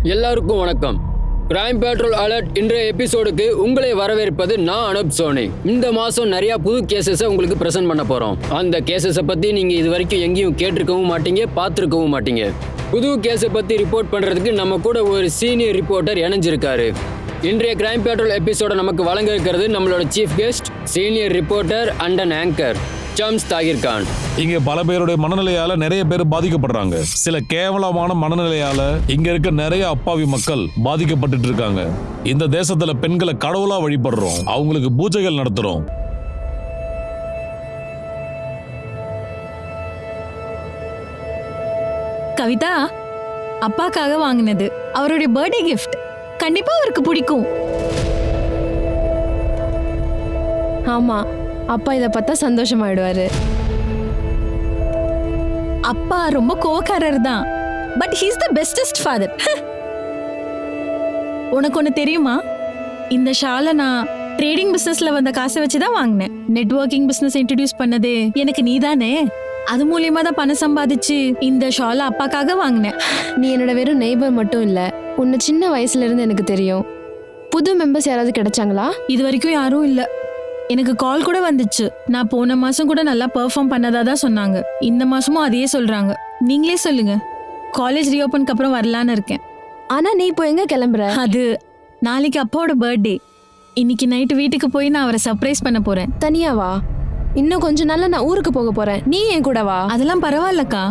எல்லாருக்கும் வணக்கம். Crime patrol alert இன்றைய எபிசோடுக்கு உங்களை வரவேற்பது நான் அனுப் சோனி. இந்த மாசம் நிறைய புது கேசஸை உங்களுக்கு பிரசன்ட் பண்ண போறோம். அந்த கேசஸை பத்தி நீங்க இது வரைக்கும் எங்கேயும் கேட்டிருக்கவும் மாட்டீங்க, பார்த்துருக்கவும் மாட்டீங்க. புது கேஸை பத்தி ரிப்போர்ட் பண்றதுக்கு நம்ம கூட ஒரு சீனியர் ரிப்போர்ட்டர் இணைஞ்சிருக்காரு. இன்றைய கிரைம் பேட்ரோல் எபிசோட நமக்கு வழங்க இருக்கிறது நம்மளோட chief guest, senior reporter and an anchor Shams Tahir Khan. இங்க பல பேருடைய மனநிலையால நிறைய பேர் பாதிக்கப்படுறாங்க. சில கேவலமான மனநிலையால இங்க இருக்க நிறைய அப்பாவி மக்கள் பாதிக்கப்பட்டு இருக்காங்க. இந்த தேசத்துல பெண்களை கடவுளா வழிபடுறோம், அவங்களுக்கு பூஜைகள் நடத்துறோம். கவிதா அப்பாக்காக வாங்கினது அவருடைய பர்த்டே கிஃப்ட். கண்டிப்பா அவருக்கு பிடிக்கும். ஆமா, அப்பா இதை பார்த்தா சந்தோஷமாயிடுவாரு. அப்பா ரொம்ப கோவக்காரர் தான், but he's the bestest father. உனக்கு ஒன்று தெரியுமா, இந்த ஷாலை நான் ட்ரேடிங் பிஸ்னஸ்ல வந்த காசை வச்சு தான் வாங்கினேன். நெட்வொர்க்கிங் பிஸ்னஸ் இன்ட்ரடியூஸ் பண்ணது எனக்கு நீதானே, அது மூலியமா தான் பணம் சம்பாதிச்சு இந்த ஷாலை அப்பாக்காக வாங்கினேன். நீ என்னோட வெறும் நெய்பர் மட்டும் இல்ல, உன்னை சின்ன வயசுல இருந்து எனக்கு தெரியும். புது மெம்பர்ஸ் யாராவது கிடைச்சாங்களா? இது வரைக்கும் யாரும் இல்லை. எனக்கு கால் கூட வந்துச்சு. நான் போன மாசம் கூட நல்லா பெர்ஃபார்ம் பண்ணதா தான் சொன்னாங்க. இந்த மாசமும் அதையே சொல்றாங்க. நீங்களே சொல்லுங்க, காலேஜ் ரீஓபனுக்கு அப்புறம் வரலான்னு இருக்கேன். ஆனா நீ இப்போ எங்க கிளம்புற? அது நாளைக்கு அப்பாவோட பர்த்டே. இன்னைக்கு நைட்டு வீட்டுக்கு போய் நான் அவரை சர்ப்ரைஸ் பண்ண போறேன். தனியாவா? இன்னும் கொஞ்ச நாள்ல நான் ஊருக்கு போக போறேன். நீ என் கூட வா. அதெல்லாம் பரவாயில்லக்கா,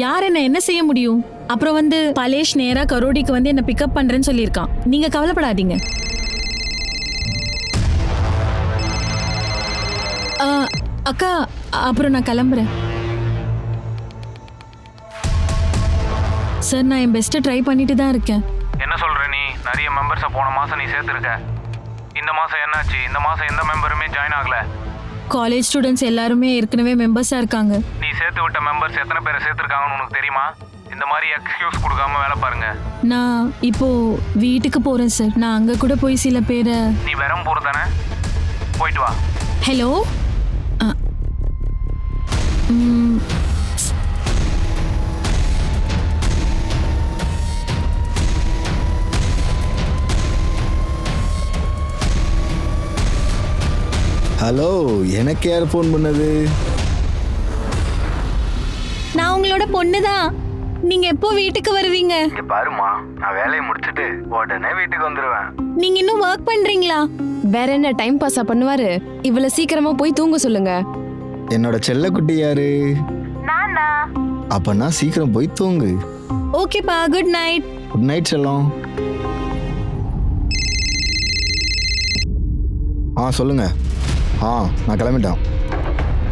யார் என்ன செய்ய முடியும்? அப்புறம் பலேஷ் நேரா கரோடிக்கு என்ன பிக்கப் பண்றேன்னு சொல்லியிருக்கான். நீங்க கவலைப்படாதீங்க. அக்கா, அப்புறம் நான் கிளம்புறேன். சார், நான் என் பெஸ்ட்டை ட்ரை பண்ணிட்டு தான் இருக்கேன். என்ன சொல்ற நீ? நிறைய மெம்பர்ஸை போன மாசம் நீ சேர்த்துருக்க. இந்த மாசம் என்னாச்சு? இந்த மாசம் எந்த மெம்பருமே ஜாயின் ஆகல. காலேஜ் ஸ்டூடெண்ட்ஸ் எல்லாருமே ஏற்கனவே மெம்பர்ஸா இருக்காங்க. நீ சேர்த்து விட்ட மெம்பர்ஸ் எத்தனை பேரை சேர்த்துருக்காங்கன்னு உனக்கு தெரியுமா? இந்த மாதிரி எக்ஸ்கியூஸ் கொடுக்காம வேலை பாருங்க. நான் இப்போ வீட்டுக்கு போறேன் சார். நான் அங்க கூட போய் சில பேரை. நீ வெறும் போறதானே? போயிட்டு வா. ஹலோ. ஹலோ, எனக்கு யார் ஃபோன் பண்ணது? நான் உங்களோட பொண்ணு தான். நீங்க எப்போ வீட்டுக்கு வருவீங்க? இங்க பாருமா, நான் வேலையை முடிச்சிட்டு உடனே வீட்டுக்கு வந்துருவேன். நீங்க இன்னும் ஒர்க் பண்றீங்களா? வேற என்ன டைம் பாஸா பண்ணுவாரு? இவ்வளவு சீக்கிரமா போய் தூங்க சொல்லுங்க. என்னோட செல்லக்குட்டி யாரு? அப்பனா சீக்கிரம் போய் தூங்கு. ஓகேப்பா, குட் நைட். குட் நைட் செல்லம். சொல்லுங்க. நான் கிளம்பிட்டேன்.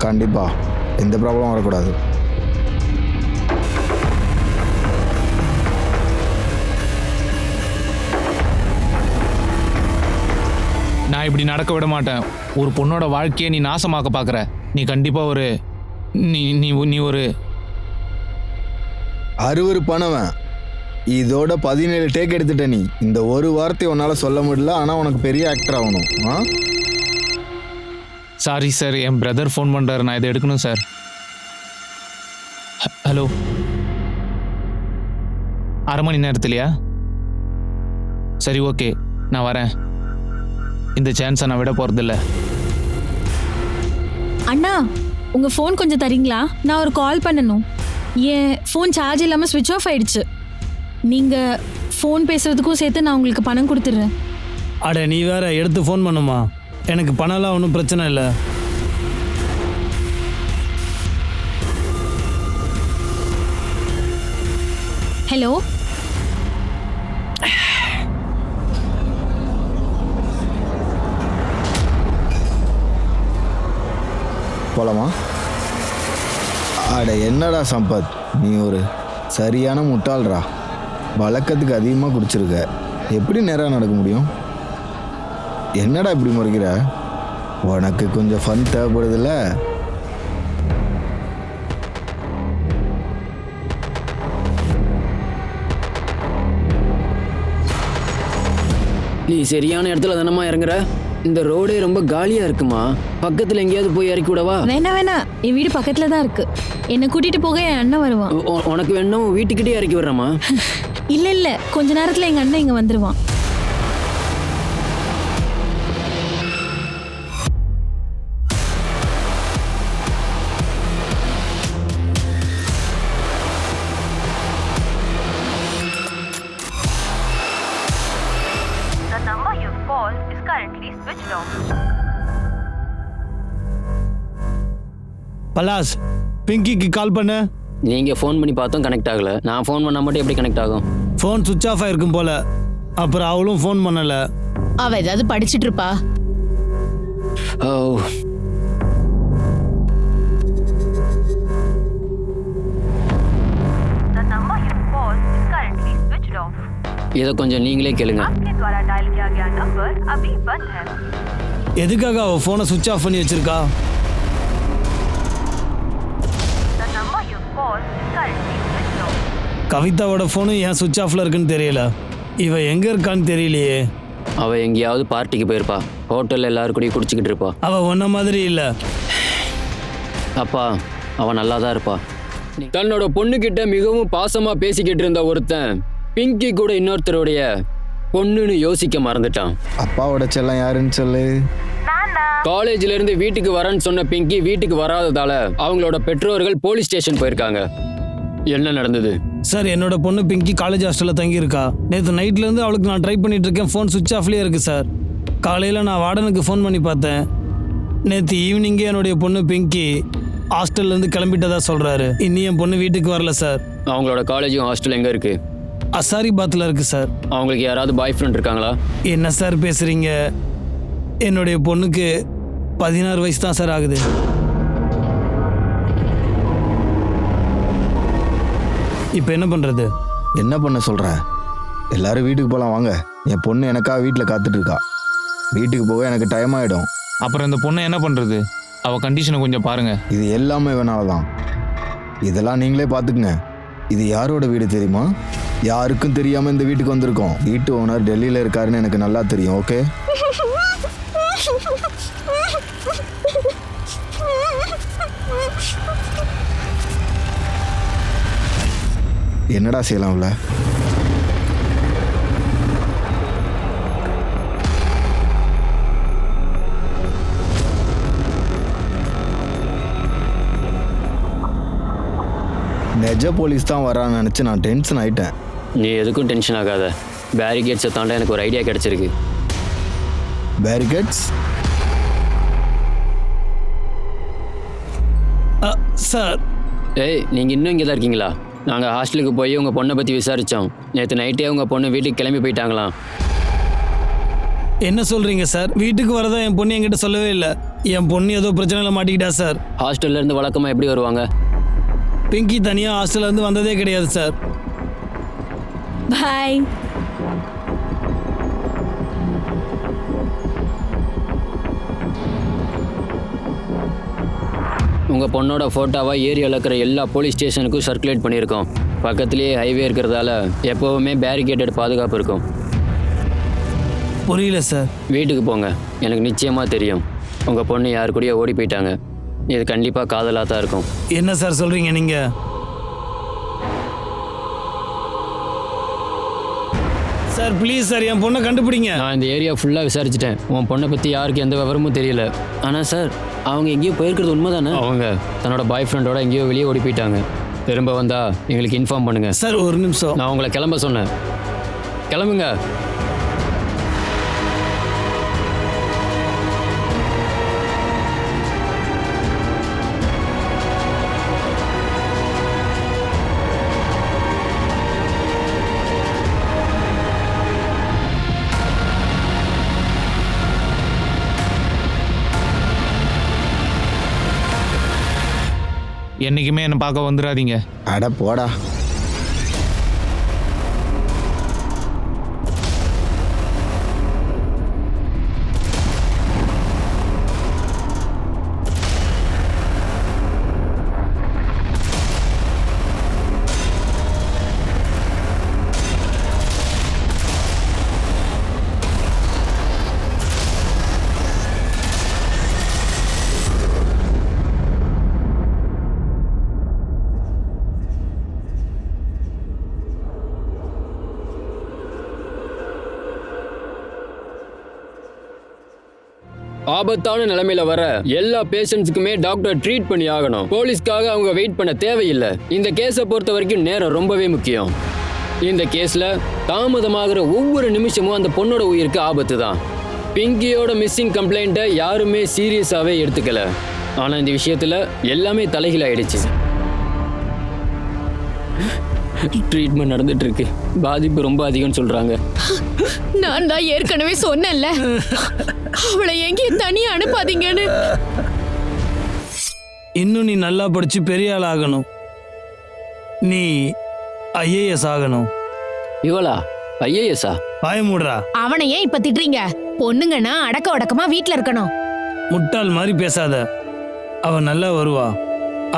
கண்டிப்பா எந்த ப்ராப்ளமும் வரக்கூடாது. நான் இப்படி நடக்க விட மாட்டேன். ஒரு பொண்ணோட வாழ்க்கையை நீ நாசமாக்க பார்க்குற. நீ கண்டிப்பாக ஒரு நீ ஒரு அருவருப்பானவன். இதோட 17 டேக் எடுத்துட்ட நீ. இந்த ஒரு வார்த்தை உன்னால சொல்ல முடியல, ஆனால் உனக்கு பெரிய ஆக்டர் ஆகணும். சாரி சார், என் பிரதர் ஃபோன் பண்ணுறாரு, நான் இதை எடுக்கணும் சார். ஹலோ, அரை மணி நேரத்துலையா? சரி, ஓகே, நான் வரேன். இந்த சான்ஸை நான் விட போகிறதில்ல. அண்ணா, உங்க ஃபோன் கொஞ்சம் தரீங்களா? நான் ஒரு கால் பண்ணணும். என் ஃபோன் சார்ஜ் இல்லாமல் ஸ்விட்ச் ஆஃப் ஆயிடுச்சு. நீங்க ஃபோன் பேசுறதுக்கும் சேர்த்து நான் உங்களுக்கு பணம் கொடுத்துட்றேன். அட, நீ வேற எடுத்து ஃபோன் பண்ணுமா? எனக்கு பணம்லாம் ஒன்றும் பிரச்சனை இல்லை. ஹலோ. போலாமா? அட என்னடா சம்பத், நீ ஒரு சரியான முட்டாள்ரா. வழக்கத்துக்கு அதிகமாக குடிச்சிருக்க. எப்படி நேராக நடக்க முடியும்? என்னடா இப்படி முறைக்கிற? உனக்கு கொஞ்சம் ஃபன் தேவைப்படுதில்ல? நீ சரியான இடத்துல தானமா இறங்குற? இந்த ரோடே ரொம்ப காலியா இருக்குமா? பக்கத்துல எங்கேயாவது போய் இறக்கி விடவா? வேணாம், என் வீடு பக்கத்துல தான் இருக்கு. என்னை கூட்டிட்டு போக என் அண்ணன் வருவான். உனக்கு வேணும் வீட்டுக்கிட்டே இறக்கி விடுறமா? இல்ல கொஞ்ச நேரத்துல எங்க அண்ணன் இங்க வந்துருவான். The number you've called is currently switched off. பலாஸ், பிங்கிக்கு கால் பண்ண. நீங்க ஃபோன் பண்ணி பார்த்தோம் கனெக்ட் ஆகல. நான் ஃபோன் பண்ணா மட்டும் எப்படி கனெக்ட் ஆகும்? ஃபோன் சுவிட்ச் ஆஃப் ஆயிருக்கும் போல. அப்புறம் அவளும் ஃபோன் பண்ணல. அவ ஏதாவது படிச்சிட்டு இருப்பா. ஓ, The number you've called is currently switched off. இதை கொஞ்சம் நீங்களே கேளுங்க. आपके द्वारा डायल किया गया नंबर अभी बंद है. எதுக்காக அவ ஃபோனை சுவிட்ச் ஆஃப் பண்ணி வச்சிருக்கா? The number you've called is currently switched off. கவிதாவோட ஃபோனும் ஏன் சுவிட்ச் ஆஃப்ல இருக்குன்னு தெரியல. இவ எங்க இருக்கான்னு தெரியலையே. அவ எங்கேயாவது பார்ட்டிக்கு போயிருப்பா. ஹோட்டல்ல எல்லாரும் கூடயும் குடிச்சிக்கிட்டு இருப்பா. அவ ஒன்ன மாதிரி இல்ல. அப்பா, அவ நல்லா தான் இருப்பா. தன்னோட பொண்ணுகிட்ட மிகவும் பாசமா பேசிக்கிட்டு இருந்த ஒருத்தன் பிங்கி கூட இன்னொருத்தருடைய பொண்ணுன்னு யோசிக்க மறந்துட்டான். அப்பாவோட செல்லம் யாருன்னு சொல்லு. காலேஜ்ல இருந்து வீட்டுக்கு வரேன்னு சொன்ன பிங்கி வீட்டுக்கு வராததால அவங்களோட பெற்றோர்கள் போலீஸ் ஸ்டேஷன் போயிருக்காங்க. என்ன நடந்தது? சார், என்னோட பொண்ணு பிங்கி காலேஜ் ஹாஸ்டலில் தங்கியிருக்கா. நேற்று நைட்லேருந்து அவளுக்கு நான் ட்ரை பண்ணிட்டு இருக்கேன். ஃபோன் சுவிட்ச் ஆஃப்லேயே இருக்குது சார். காலையில் நான் வார்டனுக்கு ஃபோன் பண்ணி பார்த்தேன். நேற்று ஈவினிங்கே என்னுடைய பொண்ணு பிங்கி ஹாஸ்டல்லேருந்து கிளம்பிட்டதா சொல்கிறாரு. இன்னும் என் பொண்ணு வீட்டுக்கு வரல சார். அவங்களோட காலேஜும் ஹாஸ்டல் எங்கே இருக்கு? அசாரிபாத்தில் இருக்குது சார். அவங்களுக்கு யாராவது பாய் ஃப்ரெண்ட் இருக்காங்களா? என்ன சார் பேசுகிறீங்க? என்னுடைய பொண்ணுக்கு 16 வயசு தான் சார் ஆகுது. இப்போ என்ன பண்ணுறது? என்ன பண்ண சொல்ற? எல்லாரும் வீட்டுக்கு போகலாம் வாங்க. என் பொண்ணு எனக்காக வீட்டில் காத்துட்டு இருக்கா. வீட்டுக்கு போக எனக்கு டைம் ஆகிடும். அப்புறம் இந்த பொண்ணை என்ன பண்ணுறது? அவள் கண்டிஷனை கொஞ்சம் பாருங்கள். இது எல்லாமே இவனால தான். இதெல்லாம் நீங்களே பார்த்துக்குங்க. இது யாரோட வீடு தெரியுமா? யாருக்கும் தெரியாமல் இந்த வீட்டுக்கு வந்திருக்கோம். வீட்டு ஓனர் டெல்லியில் இருக்காருன்னு எனக்கு நல்லா தெரியும். ஓகே, என்னடா செய்யலாம்ல? நெஜ போலீஸ் தான் வரான்னு நினச்சி நான் டென்ஷன் ஆயிட்டேன். நீ எதுக்கும் டென்ஷன் ஆகாத. பேரிகேட்ஸை தாண்ட எனக்கு ஒரு ஐடியா கிடைச்சிருக்கு. பேரிகேட்ஸ்? சார், ஏய், நீங்கள் இன்னும் இங்கே தான் இருக்கீங்களா? நாங்கள் ஹாஸ்டலுக்கு போய் உங்கள் பொண்ணை பற்றி விசாரித்தோம். நேற்று நைட்டே உங்கள் பொண்ணு வீட்டுக்கு கிளம்பி போயிட்டாங்களாம். என்ன சொல்கிறீங்க சார்? வீட்டுக்கு வரதா என் பொண்ணு என்கிட்ட சொல்லவே இல்லை. என் பொண்ணு ஏதோ பிரச்சனையில் மாட்டிக்கிட்டா சார். ஹாஸ்டல்லேருந்து வழக்கமாக எப்படி வருவாங்க? பிங்கி தனியாக ஹாஸ்டல்லேருந்து வந்ததே கிடையாது சார். பாய். உங்கள் பொண்ணோட ஃபோட்டோவை ஏரியாவில் இருக்கிற எல்லா போலீஸ் ஸ்டேஷனுக்கும் சர்க்குலேட் பண்ணியிருக்கோம். பக்கத்துலேயே ஹைவே இருக்கிறதால எப்போவுமே பேரிகேட்டட் பாதுகாப்பு இருக்கும். புரியல சார். வீட்டுக்கு போங்க. எனக்கு நிச்சயமாக தெரியும் உங்கள் பொண்ணு யாரு கூடயோ ஓடி போயிட்டாங்க. இது கண்டிப்பாக காதலாக தான் இருக்கும். என்ன சார் சொல்கிறீங்க நீங்கள்? சார் ப்ளீஸ் சார், என் பொண்ணை கண்டுபிடிங்க. நான் இந்த ஏரியா ஃபுல்லாக விசாரிச்சிட்டேன். உன் பொண்ணை பற்றி யாருக்கு எந்த விவரமும் தெரியல. ஆனால் சார், அவங்க எங்கேயோ போயிருக்கிறது உண்மை தானே? அவங்க தன்னோட பாய் ஃப்ரெண்டோட எங்கேயோ வெளியே ஓடி போயிட்டாங்க. திரும்ப வந்தா எங்களுக்கு இன்ஃபார்ம் பண்ணுங்க. சார் ஒரு நிமிஷம். நான் உங்களை கிளம்ப சொன்னேன். கிளம்புங்க. என்றைக்குமே என்னை பார்க்க வந்துடாதீங்க. அட போடா. ஆபத்தான நிலைமையில வர எல்லா பேஷண்ட்ஸுக்குமே டாக்டர் ட்ரீட் பண்ணி ஆகணும். போலீஸ்க்காக அவங்க வெயிட் பண்ண தேவையில்லை. இந்த கேஸை பொறுத்த வரைக்கும் நேரம் ரொம்பவே முக்கியம். இந்த கேஸ்ல தாமதமாகிற ஒவ்வொரு நிமிஷமும் அந்த பொண்ணோட உயிருக்கு ஆபத்து தான். பிங்கியோட மிஸ்ஸிங் கம்ப்ளைண்ட்டை யாருமே சீரியஸாவே எடுத்துக்கல. ஆனா இந்த விஷயத்துல எல்லாமே தலைகீழாயிடுச்சு. ட்ரீட்மெண்ட் நடந்துட்டு இருக்கு. பாதிப்பு ரொம்ப அதிகம்னு சொல்றாங்க. நான் தான் ஏற்கனவே சொன்னேன்ல, அவளை எங்கேயும் தனியா அனுப்பாதீங்கன்னு. இன்னும் நீ நல்லா படிச்சு பெரிய ஆள் ஆகணும். நீ ஐஏஎஸ் ஆகணும். இவளா ஐஏஎஸ்ஸா? வாய மூடுறா. அவனை ஏன் இப்ப திட்டுறீங்க? பொண்ணுங்கன்னா அடக்க உடக்கமா வீட்ல இருக்கணும். முட்டாள் மாதிரி பேசாத. அவன் நல்லா வருவா.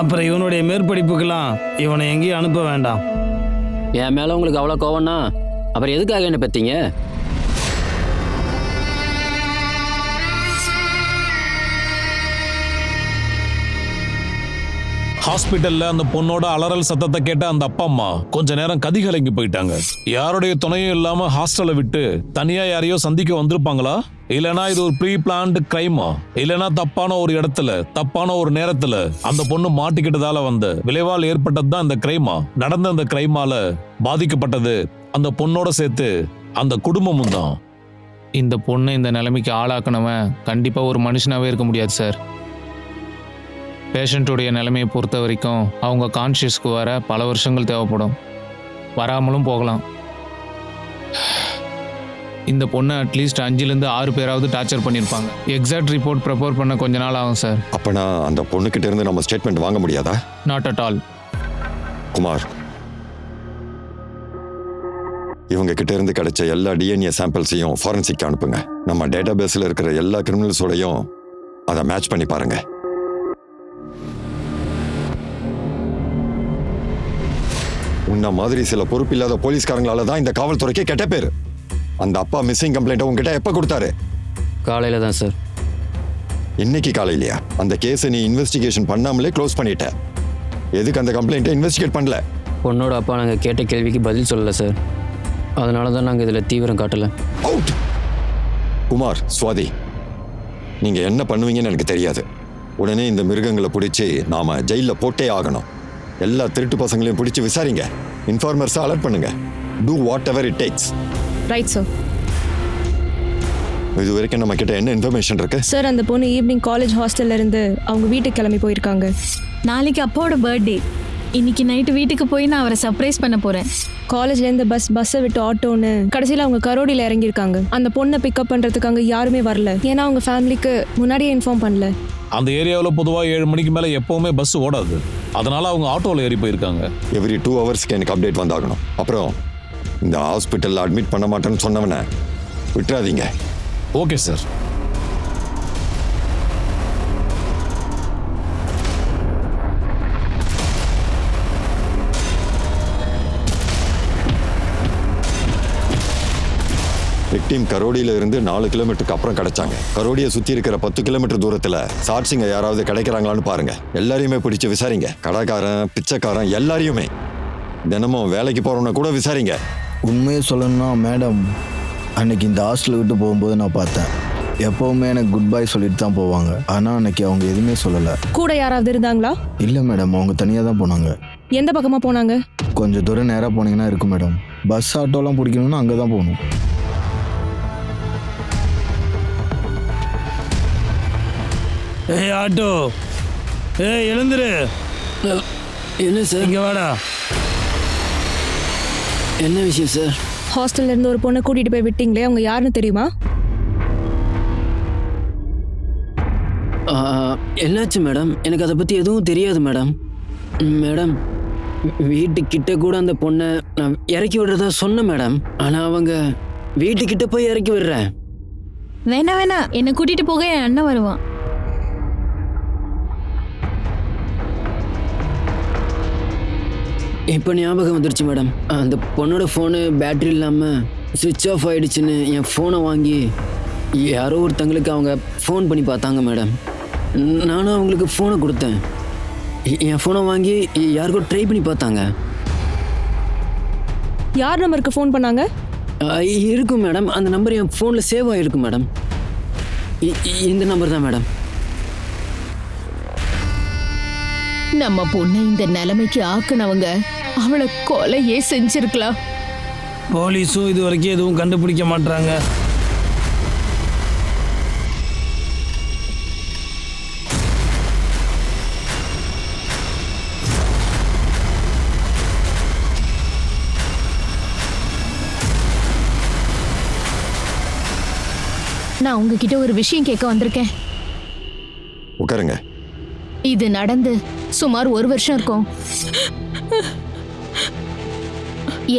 அப்புறம் இவனுடைய மேற்படிப்புக்கெல்லாம் இவனை எங்கேயும் அனுப்ப வேண்டாம். என் மேல உங்களுக்கு அவ்வளோ கோவம்னா அப்புறம் எதுக்காக என்ன பத்தீங்க? ஹாஸ்பிட்டல்ல அந்த பொண்ணோட அலறல் சத்தத்தை கேட்ட அந்த அப்பா அம்மா கொஞ்ச நேரம் கதிகலங்கி போயிட்டாங்க. யாருடைய துணையும் இல்லாம ஹாஸ்டலை விட்டு தனியா யாரையோ சந்திக்க வந்திருப்பாங்களா? இல்லனா இது ஒரு ப்ரீ பிளான்டு கிரைமா? இல்லனா தப்பான ஒரு இடத்துல தப்பான ஒரு நேரத்துல அந்த பொண்ணு மாட்டிக்கிட்டதால வந்த விளைவால் ஏற்பட்டது தான் இந்த கிரைமா? நடந்த அந்த கிரைமால பாதிக்கப்பட்டது அந்த பொண்ணோட சேர்த்து அந்த குடும்பமும் தான். இந்த பொண்ணை இந்த நிலைமைக்கு ஆளாக்கணவன் கண்டிப்பா ஒரு மனுஷனாவே இருக்க முடியாது சார். பேஷண்ட்டுடைய நிலைமையை பொறுத்த வரைக்கும் அவங்க கான்ஷியஸ்க்கு வர பல வருஷங்கள் தேவைப்படும். வராமலும் போகலாம். இந்த பொண்ணை அட்லீஸ்ட் 5லேருந்து 6 பேராவது டார்ச்சர் பண்ணியிருப்பாங்க. எக்ஸாக்ட் ரிப்போர்ட் ப்ரிப்பேர் பண்ண கொஞ்ச நாள் ஆகும் சார். அப்பனா அந்த பொண்ணுக்கிட்ட இருந்து நம்ம ஸ்டேட்மெண்ட் வாங்க முடியாதா? Not at all. குமார், இவங்க கிட்ட இருந்து கிடைச்ச எல்லா டிஎன்ஏ சாம்பிள்ஸையும் ஃபாரன்சிக் அனுப்புங்க. நம்ம டேட்டா பேஸில் இருக்கிற எல்லா கிரிமினல்ஸோடையும் அதை மேட்ச் பண்ணி பாருங்க. உன்ன மாதிரி சில பொறுப்பில்லாத போலீஸ்காரங்களால தான் இந்த காவல்துறைக்கு கெட்ட பேரு. அந்த அப்பா மிஸ்ஸிங் கம்ப்ளைண்ட் உங்ககிட்ட எப்ப கொடுத்தாரு? காலையில தான் சார். இன்னைக்கு காலையிலையா? அந்த கேஸை நீ இன்வெஸ்டிகேஷன் பண்ணாமலே க்ளோஸ் பண்ணிட்ட. எதுக்கு அந்த கம்ப்ளைண்ட்டை இன்வெஸ்டிகேட் பண்ணல? பொண்ணோட அப்பா நாங்கள் கேட்ட கேள்விக்கு பதில் சொல்லலை சார். அதனால தான் நாங்கள் இதில் தீவிரம் காட்டலை. அவுட். குமார், சுவாதி, நீங்க என்ன பண்ணுவீங்கன்னு எனக்கு தெரியாது. உடனே இந்த மிருகங்களை பிடிச்சி நாம ஜெயிலில் போட்டே ஆகணும். எல்லா திருட்டு பசங்களையும் பிடிச்சி விசாரிங்க. இன்ஃபார்மர்ஸை அலர்ட் பண்ணுங்க. Do whatever it takes. Right sir. இது வரைக்கும் நம்ம கிட்ட என்ன இன்ஃபர்மேஷன் இருக்கு? சார், அந்த பொண்ணு ஈவினிங் காலேஜ் ஹாஸ்டல்ல இருந்து அவங்க வீட்டுக்கு கிளம்பி போயிருக்காங்க. நாளைக்கு அப்பாவோட பர்த்டே. இன்னைக்கு நைட்டு வீட்டுக்கு போய் நான் அவரை சர்ப்ரைஸ் பண்ண போறேன். காலேஜ்லேருந்து பஸ்ஸை விட்டு ஆட்டோன்னு கடைசியில் அவங்க கரோடியில் இறங்கியிருக்காங்க. அந்த பொண்ணை பிக்கப் பண்ணுறதுக்கு அங்கே யாருமே வரல. ஏன்னா அவங்க ஃபேமிலிக்கு முன்னாடியே இன்ஃபார்ம் பண்ணல. அந்த ஏரியாவில் பொதுவாக 7 மணிக்கு மேலே எப்பவுமே பஸ் ஓடாது. அதனால அவங்க ஆட்டோவில் ஏறி போயிருக்காங்க. எவ்ரி 2 ஹவர்ஸ்க்கு எனக்கு அப்டேட் வந்தாகணும். அப்புறம் இந்த ஹாஸ்பிட்டலில் அட்மிட் பண்ண மாட்டேன்னு சொன்னவனை விட்டுறாதீங்க. Okay sir. விக்டிம் கரோடியில இருந்து 4 கிலோமீட்டருக்கு அப்புறம் கிடைச்சாங்க. கரோடியை சுத்தி இருக்கிற 10 கிலோமீட்டர் தூரத்துல சாட்சிங்க யாராவது கிடைக்கிறாங்களான்னு பாருங்க. எல்லாரையுமே பிடிச்சு விசாரிங்க. கடைக்காரன், பிச்சைக்காரன் எல்லாரையுமே. தினமும் வேலைக்கு போறவன கூட விசாரிங்க. உண்மையை சொல்லணும்னா மேடம், அன்னைக்கு இந்த ஹாஸ்டலை விட்டு போகும்போது நான் பார்த்தேன். எப்பவுமே எனக்கு குட் பை சொல்லிட்டு தான் போவாங்க. ஆனால் அன்னைக்கு அவங்க எதுவுமே சொல்லலை. கூட யாராவது இருந்தாங்களா? இல்லை மேடம், அவங்க தனியாக தான் போனாங்க. எந்த பக்கமாக போனாங்க? கொஞ்சம் தூரம் நேராக போனீங்கன்னா இருக்கும் மேடம். பஸ் ஆட்டோலாம் பிடிக்கணும்னா அங்கே தான் போகணும். ஏய் ஆட்டோ, ஏய் எழுந்துரு. என்ன சார்? இங்கே வாடா. என்ன விஷயம் சார்? ஹாஸ்டல்ல இருந்து ஒரு பொண்ணை கூட்டிட்டு போய் விட்டீங்களே, அவங்க யாருன்னு தெரியுமா? என்னாச்சு மேடம்? எனக்கு அதை பற்றி எதுவும் தெரியாது மேடம். மேடம், வீட்டுக்கிட்ட கூட அந்த பொண்ணை நான் இறக்கி விடுறதா சொன்னேன் மேடம். ஆனால் அவங்க வீட்டுக்கிட்ட போய் இறக்கி விடுறேன். வேணா என்னை கூட்டிட்டு போக என் அண்ணன் வருவான். இப்போ ஞாபகம் வந்துருச்சு மேடம். அந்த பொண்ணோட ஃபோனு பேட்டரி இல்லாமல் சுவிட்ச் ஆஃப் ஆகிடுச்சின்னு என் ஃபோனை வாங்கி யாரோ ஒருத்தங்களுக்கு அவங்க ஃபோன் பண்ணி பார்த்தாங்க மேடம். நானும் அவங்களுக்கு ஃபோனை கொடுத்தேன். என் ஃபோனை வாங்கி யாருக்கோ ட்ரை பண்ணி பார்த்தாங்க. யார் நம்பருக்கு ஃபோன் பண்ணாங்க? இருக்கும் மேடம். அந்த நம்பர் என் ஃபோனில் சேவ் ஆகிருக்கும் மேடம். இந்த நம்பர் தான் மேடம். நம்ம பொண்ணை இந்த நிலைமைக்கு ஆக்குனவங்க அவளை கொலையே செஞ்சிருக்கலாம். போலீஸும் இது வரைக்கும் எதுவும் கண்டுபிடிக்க மாட்டாங்க. நான் உங்ககிட்ட ஒரு விஷயம் கேட்க வந்திருக்கேன். உட்காருங்க. இது நடந்து சுமார் 1 வருஷம் இருக்கும்.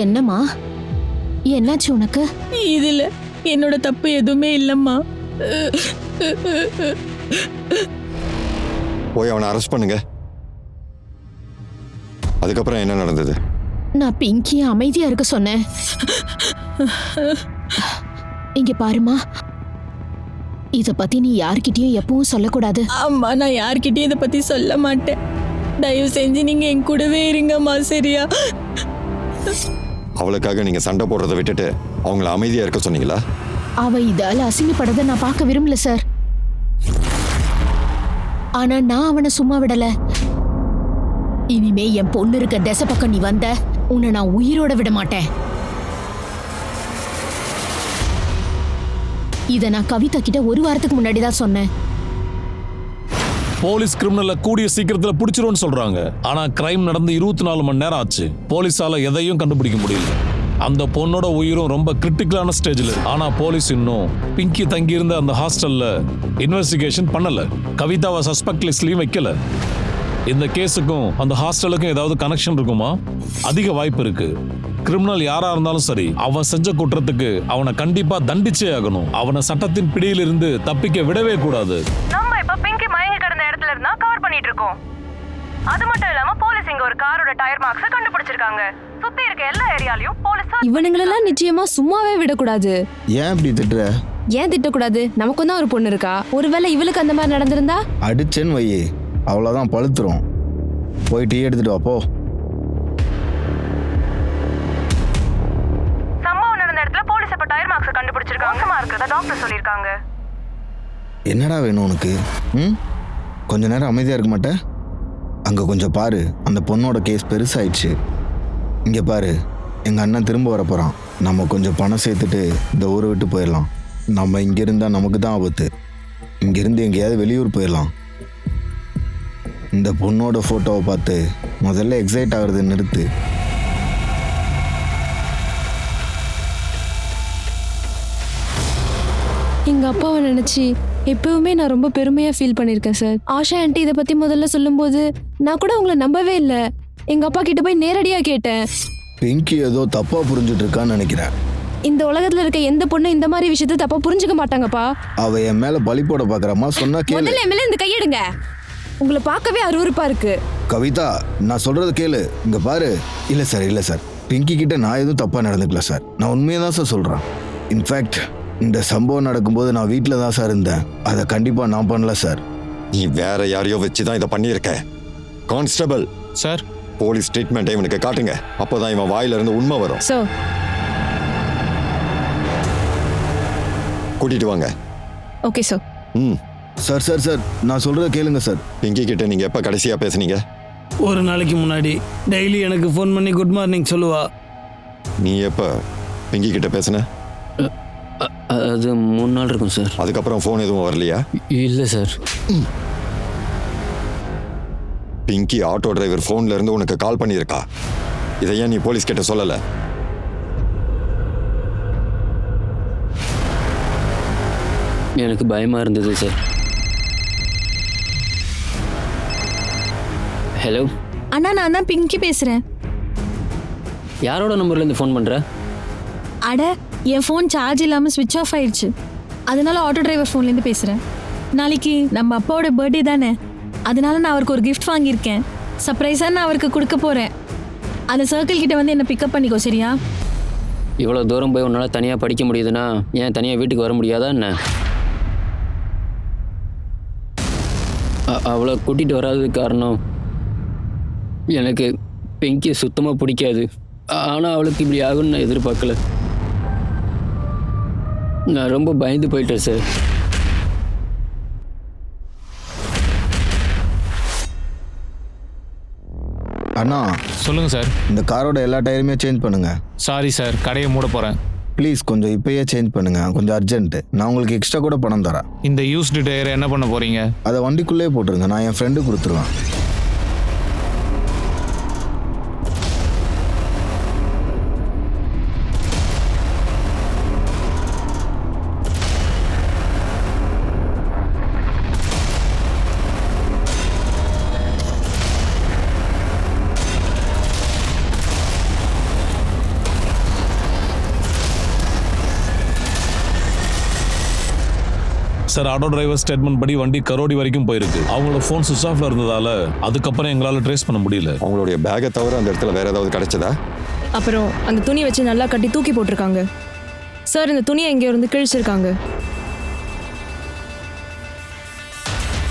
என்னம்மா, என்னாச்சு உனக்கு? இதுல என்னோட தப்பு எதுவுமே இல்லம்மா. போய் அவனை அரெஸ்ட் பண்ணுங்க. அதுக்கப்புறம் என்ன நடந்தது? நான் பிங்கிய அமைதியா இருக்க சொன்னேன். இங்க பாருமா, இத பத்தி நீ யார்கிட்டயும் எப்பவும் சொல்லக்கூடாது. அம்மா, நான் யார்கிட்டயும் இதை பத்தி சொல்ல மாட்டேன். தயவு செஞ்சு நீங்க என் கூடவே இருங்கம்மா, சரியா? அவளுக்காக நீங்க சண்டை போடுறதை விட்டுட்டு அவங்கள அமைதியா இருக்க சொன்னீங்களா? அவ இதால அசிங்கப்படுறத நான் பார்க்க விரும்பல சார். ஆனா நான் அவனை சும்மா விடல. இனிமே என் பொண்ணு இருக்க திசை பக்கம் நீ வந்த, உன்னை நான் உயிரோட விட மாட்டேன். இத நான் கவிதா கிட்ட 1 வாரத்துக்கு முன்னாடி தான் சொன்னேன். போலீஸ் கிரிமினலை கூடிய சீக்கிரத்துல பிடிச்சிருவோன்னு சொல்றாங்க. ஆனா கிரைம் நடந்து 24 மணி நேரம் ஆச்சு. போலீஸால எதையும் கண்டுபிடிக்க முடியல. அந்த பொண்ணோட உயிரும் ரொம்ப கிரிட்டிக்கலான ஸ்டேஜ்ல. ஆனா போலீஸ் இன்னும் பிங்கி தங்கியிருந்த அந்த ஹாஸ்டல்ல இன்வெஸ்டிகேஷன் பண்ணல. கவிதாவை சஸ்பெக்ட் லிஸ்ட்லயும் வைக்கல. இந்த கேஸுக்கும் அந்த ஹாஸ்டலுக்கும் ஏதாவது கனெக்ஷன் இருக்குமா? அதிக வாய்ப்பு இருக்கு. கிரிமினல் யாரா இருந்தாலும் சரி, அவன் செஞ்ச குற்றத்துக்கு அவனை கண்டிப்பா தண்டிச்சே ஆகணும். அவனை சட்டத்தின் பிடியிலிருந்து தப்பிக்க விடவே கூடாது. நம்ம இப்ப பிங்கி மயங்கி கிடந்த இடத்துல இருந்தா கவர் பண்ணிட்டு இருக்கோம். அது மட்டும் இல்லாம போலீஸ் இங்க ஒரு காரோட டயர் மார்க்ஸ கண்டுபிடிச்சிருக்காங்க. சுத்தி இருக்க எல்லா ஏரியாலயும் போலீஸ். இவனுங்களெல்லாம் நிச்சயமா சும்மாவே விடக்கூடாது. ஏன் இப்படி திட்டுற? ஏன் திட்டக்கூடாது? நமக்கும் தான் ஒரு பொண்ணு இருக்கா. ஒருவேளை இவளுக்கு அந்த மாதிரி நடந்திருந்தா? அடிச்சேன்னு வையே, அவ்வளோதான், பழுத்துரும். போய் டீ எடுத்துட்டு வா போ. சம்பவம் நடந்த இடத்துல போலீஸ் இப்ப டயர் மார்க்ஸ கண்டுபிடிச்சிருக்காங்க. மோசமா இருக்கிறதா டாக்டர் சொல்லிருக்காங்க. என்னடா வேணும் உனக்கு? கொஞ்ச நேரம் அமைதியாக இருக்க மாட்டேன்? அங்கே கொஞ்சம் பாரு, அந்த பொண்ணோட கேஸ் பெருசாயிடுச்சு. இங்கே பாரு, எங்கள் அண்ணன் திரும்ப வர போகிறான். நம்ம கொஞ்சம் பணம் சேர்த்துட்டு இந்த ஊரை விட்டு போயிடலாம். நம்ம இங்கே இருந்தால் நமக்கு தான் ஆபத்து. இங்கேருந்து எங்கேயாவது வெளியூர் போயிடலாம். இந்த பொண்ணோட ஃபோட்டோவை பார்த்து முதல்ல எக்ஸைட் ஆகுறது நிறுத்து. எங்க அப்பாவை நினைச்சு எப்பவுமே நான் ரொம்ப பெருமையா ஃபீல் பண்ணியிருக்கேன் சார். ஆஷா ஆண்டி இதை பத்தி முதல்ல சொல்லும்போது நான் கூட உங்களை நம்பவே இல்லை. எங்க அப்பா கிட்ட போய் நேரடியா கேட்டேன். பிங்கி ஏதோ தப்பா புரிஞ்சுட்டு இருக்கான்னு நினைக்கிறேன். இந்த உலகத்துல இருக்க எந்த பொண்ணு இந்த மாதிரி விஷயத்தை தப்பா புரிஞ்சுக்க மாட்டாங்கப்பா. அவ என் மேல பழி போட பாக்குறமா? சொன்னா கேளு. முதல்ல என் மேல இந்த கையெடுங்க. உங்களை பார்க்கவே அருவருப்பா இருக்கு. கவிதா, நான் சொல்றது கேளு. இங்க பாரு. இல்ல சார், பிங்கி கிட்ட நான் எதுவும் தப்பா நடந்துக்கல சார். நான் உண்மையை தான் சார் சொல்றேன். இன்ஃபேக்ட் இந்த சம்பவம் நடக்கும்போது நான் வீட்டில் தான் சார் இருந்தேன். அதை கண்டிப்பா நான் பண்ணல சார். நீ வேற யாரையோ வச்சு தான் இதை பண்ணியிருக்க. கான்ஸ்டபிள் சார், போலீஸ் ட்ரீட்மெண்ட்டை இவனுக்கு காட்டுங்க. அப்போதான் இவன் வாயில இருந்து உண்மை வரும். சார் கூட்டிட்டு வாங்க. Okay sir. சார் நான் சொல்றத கேளுங்க சார். பிங்கி கிட்ட நீங்க எப்ப கடைசியா பேசுனீங்க? ஒரு நாளைக்கு முன்னாடி. டெய்லி எனக்கு ஃபோன் பண்ணி குட் மார்னிங் சொல்லுவா. நீ எப்ப பிங்கி கிட்ட பேசுன? அது 3 நாள் இருக்கும் சார். அதுக்கப்புறம் ஃபோன் எதுவும் வரலையா? இல்லை சார். பிங்கி ஆட்டோ டிரைவர் ஃபோன்ல இருந்து உனக்கு கால் பண்ணியிருக்கா. இதை ஏன் நீ போலீஸ் கிட்ட சொல்லல? எனக்கு பயமா இருந்தது சார். ஹலோ அண்ணா, நான் தான் பிங்கி பேசுறேன். யாரோட நம்பர்லேருந்து ஃபோன் பண்ணுற? அட, என் ஃபோன் சார்ஜ் இல்லாமல் ஸ்விட்ச் ஆஃப் ஆயிடுச்சு. அதனால ஆட்டோ டிரைவர் ஃபோன்லேருந்து பேசுகிறேன். நாளைக்கு நம்ம அப்பாவோட பர்த்டே தானே, அதனால நான் அவருக்கு ஒரு கிஃப்ட் வாங்கியிருக்கேன். சர்ப்ரைஸாக நான் அவருக்கு கொடுக்க போகிறேன். அந்த சர்க்கிள் கிட்ட வந்து என்னை பிக்கப் பண்ணிக்கோ, சரியா? இவ்வளோ தூரம் போய் உன்னால் தனியாக படிக்க முடியுதுன்னா ஏன் தனியாக வீட்டுக்கு வர முடியாதா என்ன? அவளை கூட்டிகிட்டு வராததுக்கு காரணம் எனக்கு பிங்கி சுத்தமாக பிடிக்காது. ஆனால் அவளுக்கு இப்படி ஆகும்னு நான் எதிர்பார்க்கல. நான் ரொம்ப பயந்து போயிட்டேன் சார். அண்ணா சொல்லுங்கள் சார். இந்த காரோட எல்லா டயருமே சேஞ்ச் பண்ணுங்க. சாரி சார், கடையை மூட போகிறேன். ப்ளீஸ் கொஞ்சம் இப்பயே சேஞ்ச் பண்ணுங்க, கொஞ்சம் அர்ஜென்ட்டு. நான் உங்களுக்கு எக்ஸ்ட்ரா கூட பணம் தரேன். இந்த யூஸ்டு டயரை என்ன பண்ண போகிறீங்க? அதை வண்டிக்குள்ளேயே போட்டுருங்க, நான் என் ஃப்ரெண்டு கொடுத்துருவேன். சார், ஆட்டோ டிரைவர் ஸ்டேட்மெண்ட் படி வண்டி கரோடி வரைக்கும் போயிருக்கு. அவங்களோட ஃபோன் சுவிச் ஆஃப்ல இருந்ததால அதுக்கப்புறம் எங்களால் ட்ரேஸ் பண்ண முடியல. அவங்களுடைய பேக்கை தவிர அந்த இடத்துல வேற ஏதாவது கிடைச்சதா? அப்புறம் அந்த துணி வச்சு நல்லா கட்டி தூக்கி போட்டிருக்காங்க சார். இந்த துணியை எங்கேயோ இருந்து கிழிச்சிருக்காங்க.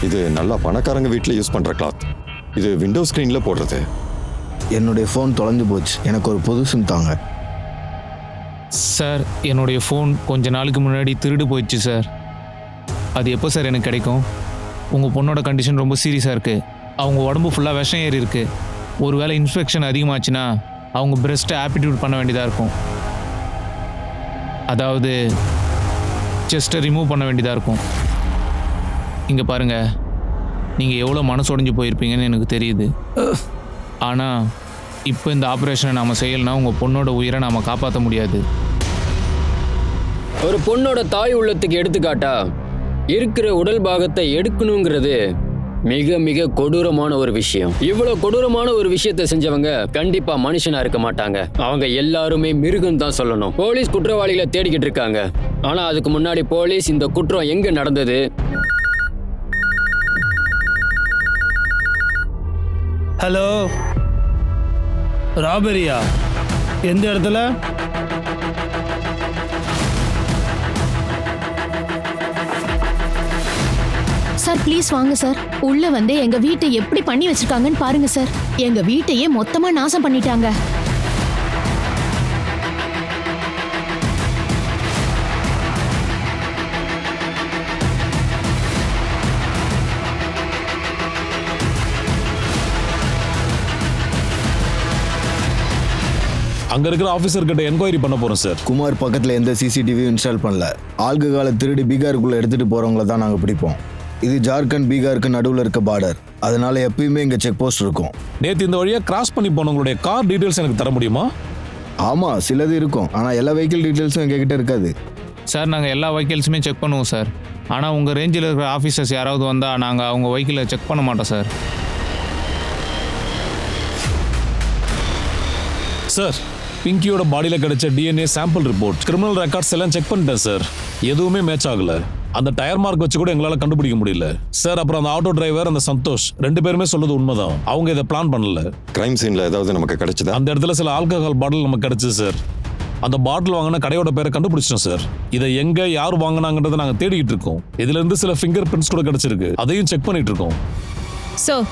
இது நல்லா பணக்காரங்க வீட்டில் யூஸ் பண்ணுற கிளாத். இது விண்டோ ஸ்க்ரீனில் போடுறது. என்னுடைய ஃபோன் தொலைஞ்சு போச்சு, எனக்கு ஒரு புது சிம் தாங்க. சார், என்னுடைய ஃபோன் கொஞ்ச நாளுக்கு முன்னாடி திருடு போயிடுச்சு சார். அது எப்போ சார் எனக்கு கிடைக்கும்? உங்கள் பொண்ணோட கண்டிஷன் ரொம்ப சீரியஸாக இருக்குது. அவங்க உடம்பு ஃபுல்லாக விஷம் ஏறி இருக்குது. ஒருவேளை இன்ஃபெக்ஷன் அதிகமாச்சுன்னா அவங்க பிரெஸ்ட்டை ஆப்டிடியூட் பண்ண வேண்டியதாக இருக்கும். அதாவது செஸ்ட்டை ரிமூவ் பண்ண வேண்டியதாக இருக்கும். இங்கே பாருங்கள், நீங்கள் எவ்வளோ மனசு உடைஞ்சு போயிருப்பீங்கன்னு எனக்கு தெரியுது. ஆனால் இப்போ இந்த ஆப்ரேஷனை நாம் செய்யலைன்னா உங்கள் பொண்ணோட உயிரை நாம் காப்பாற்ற முடியாது. ஒரு பொண்ணோட தாய் உள்ளத்துக்கு எடுத்துக்காட்டா இருக்கிற உடல் பாகத்தை எடுக்கணுங்கிறது மிக மிக கொடூரமான ஒரு விஷயம். இவ்வளவு கொடூரமான ஒரு விஷயத்தை செஞ்சவங்க கண்டிப்பா மனுஷனா இருக்க மாட்டாங்க. அவங்க எல்லாருமே மிருகம் தான் சொல்லணும். போலீஸ் குற்றவாளிகளை தேடிக்கிட்டு இருக்காங்க. ஆனா அதுக்கு முன்னாடி போலீஸ் இந்த குற்றம் எங்க நடந்தது, ஹலோ, ராபரியா? எந்த இடத்துல? சார் ப்ளீஸ் வாங்க சார். உள்ள வந்து எங்க வீட்டை எப்படி பண்ணி வச்சிருக்காங்கன்னு பாருங்க சார். எங்க வீட்டையே மொத்தமா நாசம் பண்ணிட்டாங்க. அங்க இருக்கிற ஆபீசர் கிட்ட என்கொயரி பண்ண போறோம் சார். குமார் பக்கத்தில் எந்த சிசிடிவியும் இன்ஸ்டால் பண்ணல. ஆல்கஹாலை திருடி பீகாருக்குள்ளே எடுத்துகிட்டு போகிறவங்கள தான் நாங்கள் பிடிப்போம். இது ஜார்க்கண்ட் பீகாருக்கு நடுவில் இருக்க பார்டர். அதனால எப்பயுமே இங்கே செக் போஸ்ட் இருக்கும். நேற்று இந்த வழியாக கிராஸ் பண்ணி போனவங்களுடைய கார் டீட்டெயில்ஸ் எனக்கு தர முடியுமா? ஆமாம், சிலது இருக்கும். ஆனால் எல்லா வெஹிக்கிள் டீட்டெயில்ஸும் எங்ககிட்ட இருக்காது. சார், நாங்கள் எல்லா வெஹிக்கிள்ஸுமே செக் பண்ணுவோம் சார். ஆனால் உங்கள் ரேஞ்சில் இருக்கிற ஆஃபீஸர்ஸ் யாராவது வந்தால் நாங்கள் அவங்க வெஹிக்கிளை செக் பண்ண மாட்டோம் சார். சார், பிங்கியோட பாடியில் கிடைச்ச DNA sample report, criminal records எல்லாம் செக் பண்ணிட்டேன் சார். எதுவுமே மேட்ச் ஆகல. அந்த டயர் மார்க் வச்சு கூட எங்களால் கண்டுபிடிக்க முடியல சார். அப்புறம் அந்த ஆட்டோ டிரைவர், அந்த சந்தோஷ், 2 பேருமே சொல்றது உண்மைதான். அவங்க இதை பிளான் பண்ணல. கிரைம் சீன்ல ஏதாவது நமக்கு கிடைச்சதா? அந்த இடத்துல சில ஆல்கஹால் பாட்டில் நமக்கு கிடைச்சது சார். அந்த பாட்டில் வாங்கின கடையோட பேரை கண்டுபிடிச்சிட்டோம் சார். இதை எங்க யார் வாங்கினாங்கன்றதை நாங்கள் தேடிக்கிட்டு இருக்கோம். இதுல இருந்து சில ஃபிங்கர் பிரிண்ட்ஸ் கூட கிடைச்சிருக்கு. அதையும் செக் பண்ணிட்டு இருக்கோம். சார்,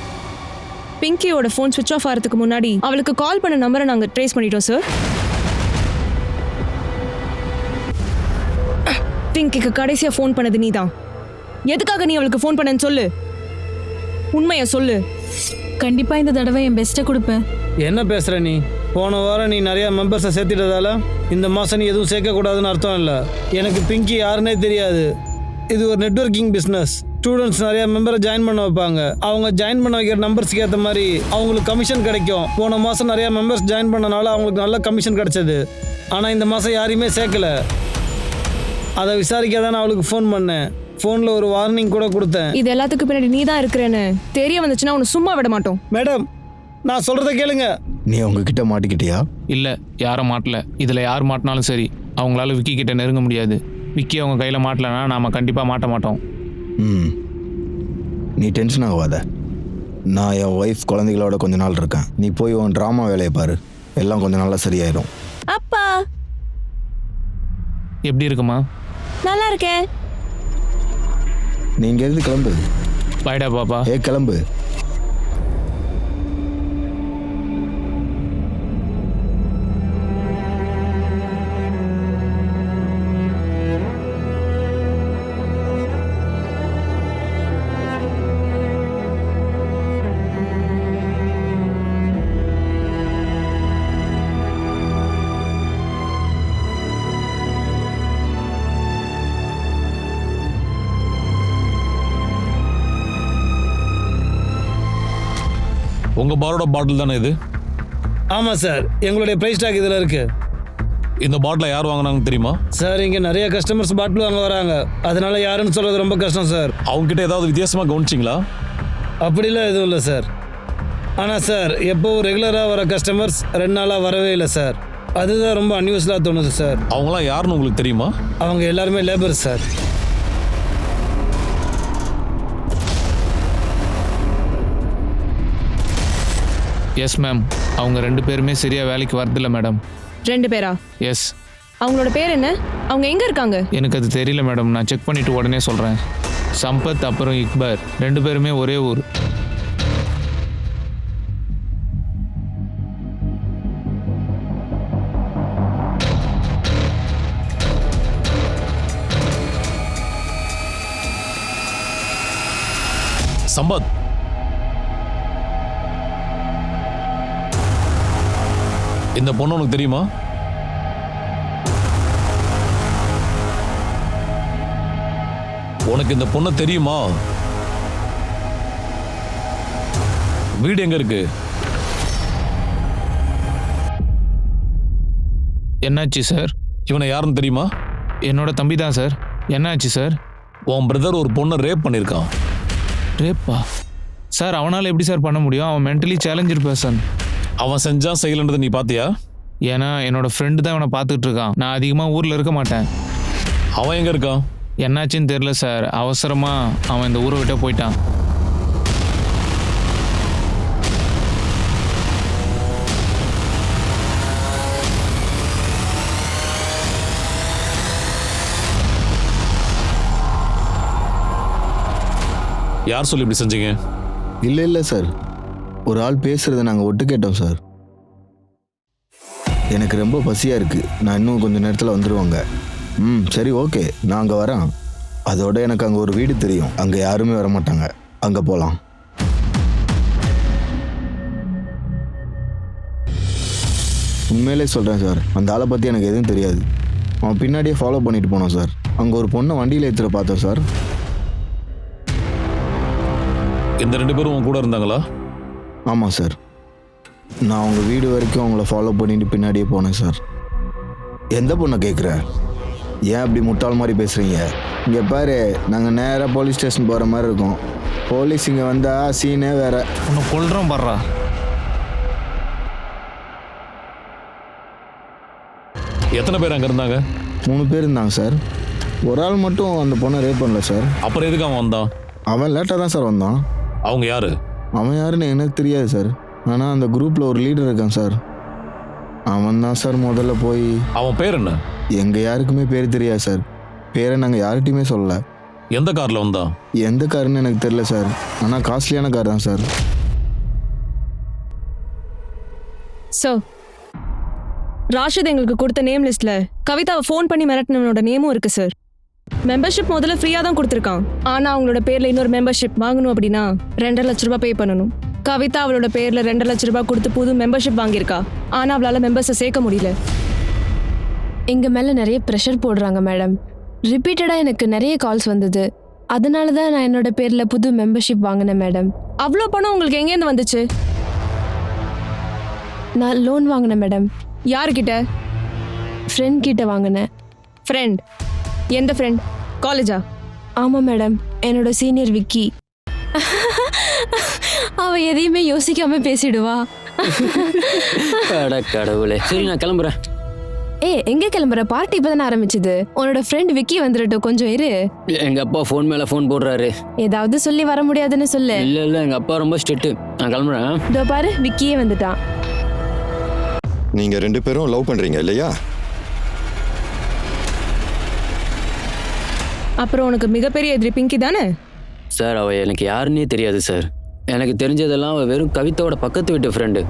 பிங்கியோட ஃபோன் ஸ்விட்ச் ஆஃப் ஆகிறதுக்கு முன்னாடி அவளுக்கு கால் பண்ண நம்பரை நாங்கள் ட்ரேஸ் பண்ணிட்டோம் சார். பிங்கிக்கு கடைசியாக ஃபோன் பண்ணது நீ தான். எதுக்காக நீ அவளுக்கு ஃபோன் பண்ணன்னு சொல்லு. உண்மையை சொல்லு. கண்டிப்பா இந்த தடவை என் பெஸ்ட்டை கொடுப்பேன். என்ன பேசுகிற நீ? போன வாரம் நீ நிறையா மெம்பர்ஸை சேர்த்திட்டதால இந்த மாதம் நீ எதுவும் சேர்க்கக்கூடாதுன்னு அர்த்தம் இல்லை. எனக்கு பிங்கி யாருன்னே தெரியாது. இது ஒரு நெட்வொர்க்கிங் பிஸ்னஸ். ஸ்டூடெண்ட்ஸ் நிறையா மெம்பரை ஜாயின் பண்ண வைப்பாங்க. அவங்க ஜாயின் பண்ண வைக்கிற நம்பர்ஸ்க்கு ஏற்ற மாதிரி அவங்களுக்கு கமிஷன் கிடைக்கும். போன மாதம் நிறையா மெம்பர்ஸ் ஜாயின் பண்ணனால அவங்களுக்கு நல்ல கமிஷன் கிடைச்சது. ஆனால் இந்த மாதம் யாரையுமே சேர்க்கல. அதை விசாரிக்க தான் நான் அவளுக்கு ஃபோன் பண்ணேன். ஃபோனில் ஒரு வார்னிங் கூட கொடுத்தேன். இது எல்லாத்துக்கு பின்னாடி நீ தான் இருக்கிறேன்னு தெரிய வந்துச்சுன்னா உன்னை சும்மா விட மாட்டோம். மேடம், நான் சொல்கிறத கேளுங்க. நீ அவங்க கிட்ட மாட்டிக்கிட்டியா? இல்லை, யாரும் மாட்டல. இதில் யார் மாட்டினாலும் சரி, அவங்களால விக்கி கிட்ட நெருங்க முடியாது. விக்கி அவங்க கையில் மாட்டலன்னா நாம் கண்டிப்பாக மாட்ட மாட்டோம். நீ டென்ஷன் ஆகாத. நான் என் ஒய்ஃப் குழந்தைகளோட கொஞ்ச நாள் இருக்கேன். நீ போய் உன் ட்ராமா வேலையை பாரு. எல்லாம் கொஞ்சம் நல்லா சரியாயிடும். அப்பா எப்படி இருக்குமா? நல்லா இருக்கேன். நீ இங்கேருந்து கிளம்பு. பாய்டா பாப்பா. கிளம்பு. உங்க பாரோட பாட்டில் தானே இது? ஆமாம் சார், எங்களுடைய ப்ரைஸ் டாக் இதில் இருக்கு. இந்த பாட்டிலை யார் வாங்கினாங்கன்னு தெரியுமா? சார் இங்கே நிறைய கஸ்டமர்ஸ் பாட்டில் வாங்க வராங்க, அதனால யாருன்னு சொல்றது ரொம்ப கஷ்டம் சார். அவங்க கிட்ட ஏதாவது வித்தியாசமா கவனிச்சிங்களா? அப்படிலாம் எதுவும் இல்லை சார். ஆனால் சார் எப்போவும் ரெகுலராக வர கஸ்டமர்ஸ் 2 நாளாக வரவே இல்லை சார். அதுதான் ரொம்ப அன்யூஸ்வலாக தோணுது சார். அவங்களாம் யாருன்னு உங்களுக்கு தெரியுமா? அவங்க எல்லாருமே லேபர் சார். எஸ் மேம், அவங்க 2 பேருமே சரியா வேலைக்கு வரதில்ல மேடம். 2 பேரா? எஸ். அவங்களோட பேர் என்ன? அவங்க எங்க இருக்காங்க? எனக்கு அது தெரியல மேடம், நான் செக் பண்ணிட்டு உடனே சொல்கிறேன். சம்பத் அப்புறம் இக்பார் 2 பேருமே ஒரே ஊர். சம்பத், இந்த பொண்ணு உனக்கு தெரியுமா? உனக்கு இந்த பொண்ணு தெரியுமா? வீடு எங்க இருக்கு? என்னாச்சு சார்? இவனை யாருன்னு தெரியுமா? என்னோட தம்பி தான் சார். என்னாச்சு சார்? உன் பிரதர் ஒரு பொண்ணை ரேப் பண்ணியிருக்கான். ரேப்பா? சார் அவனால் எப்படி சார் பண்ண முடியும்? அவன் மென்டலி சேலஞ்சர் பர்சன். அவன் செஞ்சான் செய்யலன்றதை நீ பாத்தியா? ஏன்னா என்னோட ஃப்ரெண்டு தான் அவனை பார்த்துட்டு இருக்கான். நான் அதிகமாக ஊரில் இருக்க மாட்டேன். அவன் எங்க இருக்கான்? என்னாச்சுன்னு தெரில சார். அவசரமாக அவன் இந்த ஊரை விட்டு போயிட்டான். யார் சொல்லி இப்படி செஞ்சீங்க? இல்லை சார், ஒரு ஆள் பேசுகிறத நாங்கள் ஒட்டு கேட்டோம் சார். எனக்கு ரொம்ப பசியாக இருக்குது, நான் இன்னும் கொஞ்சம் நேரத்தில் வந்துடுவாங்க. சரி ஓகே, நான் அங்கே வரேன். அதோட எனக்கு அங்கே ஒரு வீடு தெரியும், அங்கே யாருமே வரமாட்டாங்க, அங்கே போகலாம். உண்மையிலே சொல்கிறேன் சார், அந்த ஆளை பற்றி எனக்கு எதுவும் தெரியாது. அவன் பின்னாடியே ஃபாலோ பண்ணிட்டு போனான் சார். அங்கே ஒரு பொண்ணை வண்டியில் ஏற்றுற பார்த்தோம் சார். இந்த 2 பேரும் உன் கூட இருந்தாங்களா? ஆமாம் சார், நான் அவங்க வீடு வரைக்கும் அவங்கள ஃபாலோ பண்ணிட்டு பின்னாடியே போனேன் சார். எந்த பொண்ணை கேட்குற? ஏன் அப்படி முட்டாள் மாதிரி பேசுகிறீங்க? இங்கே பாரு, நாங்கள் நேராக போலீஸ் ஸ்டேஷன் போகிற மாதிரி இருக்கோம். போலீஸ் இங்கே வந்தால் சீனே வேற. உன்னை கொல்றோம் பர்றா. எத்தனை பேர் அங்கே இருந்தாங்க? 3 பேர் இருந்தாங்க சார். ஒரு ஆள் மட்டும் அந்த பொண்ணை ரேப் பண்ணல சார். அப்புறம் எதுக்கு அவன் வந்தான்? அவன் லேட்டாக தான் சார் வந்தான். அவங்க யாரு? அவன் யாருன்னு எனக்கு தெரியாது சார். ஆனால் அந்த குரூப்பில் ஒரு லீடர் இருக்கான் சார். அவன் தான் சார் முதல்ல போய். அவன் பேர் என்ன? எங்கள் யாருக்குமே பேர் தெரியாது சார். பேரை நாங்கள் யார்கிட்டையுமே சொல்லலை. எந்த காரில் வந்தான்? எந்த காருன்னு எனக்கு தெரியல சார், ஆனால் காஸ்ட்லியான கார் தான் சார். சார், ராஷித் எங்களுக்கு கொடுத்த நேம் லிஸ்ட்ல கவிதாவை ஃபோன் பண்ணி மிரட்டினவனோட நேமும் இருக்கு சார். மெம்பர்ஷிப் முதல்ல ஃப்ரீயாக தான் கொடுத்துருக்கான். ஆனால் அவங்களோட பேரில் இன்னொரு மெம்பர்ஷிப் வாங்கணும் அப்படின்னா 2.5 லட்ச ரூபாய் பே பண்ணணும். கவிதா அவளோட பேரில் 2.5 லட்ச ரூபாய் கொடுத்து புது மெம்பர்ஷிப் வாங்கியிருக்கா. ஆனால் அவளால் மெம்பர்ஸை சேர்க்க முடியல. எங்கள் மேலே நிறைய ப்ரெஷர் போடுறாங்க மேடம். ரிப்பீட்டடாக எனக்கு நிறைய கால்ஸ் வந்தது. அதனால தான் நான் என்னோட பேரில் புது மெம்பர்ஷிப் வாங்கினேன் மேடம். அவ்வளோ பணம் உங்களுக்கு எங்கேருந்து வந்துச்சு? நான் லோன் வாங்கினேன் மேடம். யாருக்கிட்ட? ஃப்ரெண்ட் கிட்ட வாங்கினேன். ஃப்ரெண்ட்? எந்த ஃப்ரெண்ட்? காலேஜா? ஆமாம் மேடம், என்னோட சீனியர் விக்கி. அவள் எதையுமே யோசிக்காம பேசிடுவா. கடவுளே. சரி நான் கிளம்புறேன். எங்க கிளம்புற? பார்ட்டி இப்பதானே ஆரம்பிச்சது. உன்னோட ஃப்ரெண்ட் விக்கி வந்துடட்டும், கொஞ்சம் இரு. எங்க அப்பா ஃபோன் மேல ஃபோன் போடுறாரு. ஏதாவது சொல்லி வர முடியாதுன்னு சொல்லு. இல்ல எங்க அப்பா ரொம்ப ஸ்ட்ரிக்ட். நான் கிளம்புறேன். இதோ பாரு, விக்கியே வந்துட்டான். நீங்க 2 பேரும் லவ் பண்றீங்க இல்லையா? அப்புறம் உனக்கு மிகப்பெரிய எதிரி பிங்கி தானே? சார் அவ எனக்கு யாருன்னே தெரியாது சார். எனக்கு தெரிஞ்சதெல்லாம் அவ வெறும் கவிதாவோட பக்கத்து வீட்டு ஃப்ரெண்டு.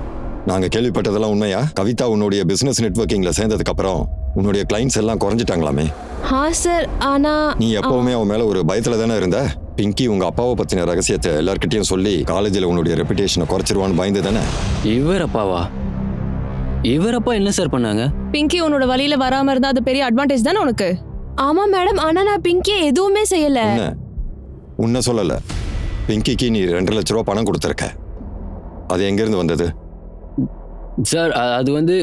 நாங்க கேள்விப்பட்டதெல்லாம் உண்மையா? கவிதா உன்னுடைய பிசினஸ் நெட்வொர்க்கிங்ல சேர்ந்ததுக்கு அப்புறம் உன்னுடைய கிளைண்ட்ஸ் எல்லாம் குறைஞ்சிட்டாங்களாமே? சார், ஆனா நீ எப்பவுமே அவன் மேல ஒரு பயத்துல தானே இருந்த. பிங்கி உங்க அப்பாவை பத்தின ரகசியத்தை எல்லார்கிட்டயும் சொல்லி காலேஜில் உன்னுடைய ரெப்புடேஷனை குறைச்சிருவான்னு பயந்து தானே? இவர் அப்பாவா? இவர் அப்பா என்ன சார் பண்ணாங்க? பிங்கி உன்னோட வழியில வராம இருந்தா அது பெரிய அட்வான்டேஜ் தானே உனக்கு? ஆமா மேடம், ஆனா நான் பிங்கியை எதுவுமே செய்யல. உன்னை சொல்லல, பிங்கிக்கு நீ 2 லட்ச ரூபா பணம் கொடுத்துருக்க. அது எங்கேருந்து வந்தது? சார் அது வந்து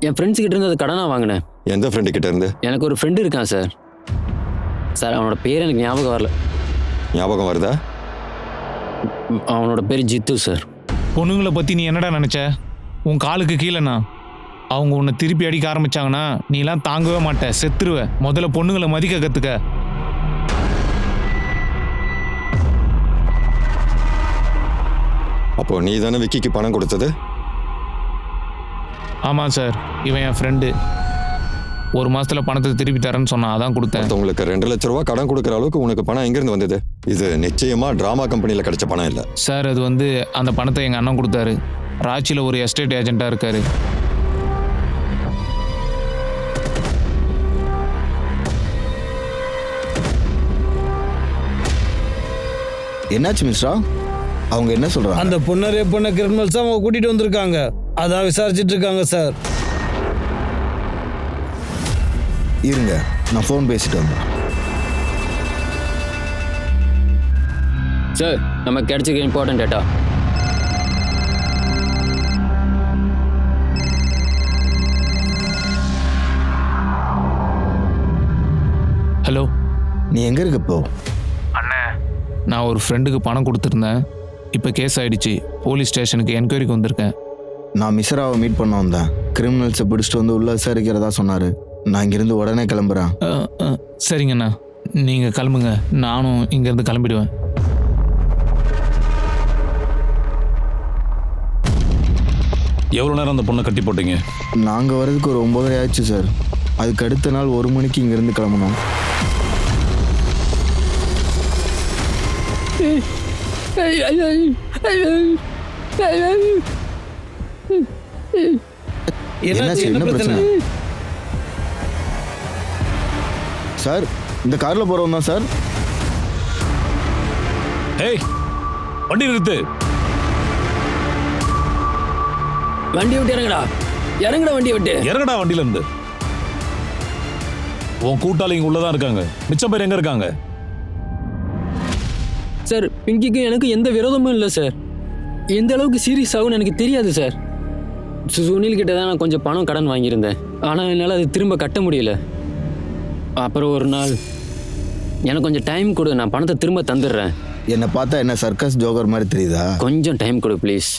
என் ஃப்ரெண்ட்ஸ் கிட்ட இருந்து அது கடனாக வாங்கினேன். எந்த ஃப்ரெண்டு கிட்ட இருந்து? எனக்கு ஒரு ஃப்ரெண்டு இருக்கான் சார். சார் அவனோட பேர் எனக்கு ஞாபகம் வரல. ஞாபகம் வருதா? அவனோட பேர் ஜித்து சார். பொண்ணுங்களை பற்றி நீ என்னடா நினச்ச? உன் காலுக்கு கீழேண்ணா அவங்க உன்னை திருப்பி அடிக்க ஆரம்பிச்சாங்கன்னா நீலாம் தாங்கவே மாட்ட, செத்துருவ. முதல்ல பொண்ணுங்களை மதிக்க கற்றுக்க. அப்போ நீ தானே விக்கிக்கு பணம் கொடுத்தது? ஆமாம் சார், இவன் என் ஃப்ரெண்டு. ஒரு மாசத்துல பணத்தை திருப்பி தரேன்னு சொன்னான், அதான் கொடுத்தேன். உங்களுக்கு 2 லட்ச ரூபா கடன் கொடுக்குற அளவுக்கு உனக்கு பணம் எங்கேருந்து வந்தது? இது நிச்சயமா டிராமா கம்பெனியில் கிடைச்ச பணம் இல்லை சார். அது வந்து அந்த பணத்தை எங்கள் அண்ணன் கொடுத்தாரு. ராச்சியில் ஒரு எஸ்டேட் ஏஜென்ட்டாக இருக்காரு. என்னாச்சு மிஸ்ரா? அவங்க என்ன சொல்றாங்க? அந்த பொண்ணை ரேப் பண்ண கிரிமினல்ஸ் அவங்க கூட்டிட்டு வந்திருக்காங்க. அதான் விசாரிச்சுட்டு இருக்காங்க சார். இருங்க, நான் ஃபோன் பேசிட்டு வந்தேன். சார் நமக்கு கிடைச்சிக்க இம்பார்ட்டன்ட் டேட்டா. ஹலோ, நீ எங்க இருக்க இப்போ? அண்ணே, நான் ஒரு ஃப்ரெண்டுக்கு பணம் கொடுத்துருந்தேன். இப்போ கேஸ் ஆயிடுச்சு. போலீஸ் ஸ்டேஷனுக்கு என்கொயரிக்கு வந்திருக்கேன். நான் மிஸ்ராவை மீட் பண்ண வந்தேன். கிரிமினல்ஸை பிடிச்சிட்டு வந்து உள்ள விசாரிக்கிறதா சொன்னாரு. நான் இங்கிருந்து உடனே கிளம்புறேன். சரிங்கண்ணா, நீங்கள் கிளம்புங்க. நானும் இங்கேருந்து கிளம்பிடுவேன். எவ்வளோ நேரம் அந்த பொண்ணை கட்டி போட்டீங்க? நாங்கள் வர்றதுக்கு ஒரு 9:30 ஆயிடுச்சு சார். அதுக்கு அடுத்த நாள் 1 மணிக்கு இங்கேருந்து கிளம்பணும். என்னாச்சு? என்ன பிரச்சனை சார்? இந்த கார்ல போறோம் தான் சார். ஏய், வண்டி நிறுத்து. வண்டி விட்டு இறங்கடா. இறங்கடா, வண்டி விட்டு இறங்கடா வண்டியில இருந்து. உன் கூட்டாளிங்க உள்ளதான் இருக்காங்க. மிச்சம் பேர் எங்க இருக்காங்க? சார் பிங்கிக்கு எனக்கு எந்த விரோதமும் இல்லை சார். எந்த அளவுக்கு சீரியஸ் ஆகும்னு எனக்கு தெரியாது சார். சுனில் கிட்ட தான் நான் கொஞ்சம் பணம் கடன் வாங்கியிருந்தேன். ஆனால் என்னால் அது திரும்ப கட்ட முடியல. அப்புறம் ஒரு நாள் எனக்கு கொஞ்சம் டைம் கொடு, நான் பணத்தை திரும்ப தந்துடுறேன். என்னை பார்த்தா என்ன சர்க்கஸ் ஜோக்கர் மாதிரி தெரியுதா? கொஞ்சம் டைம் கொடு ப்ளீஸ்.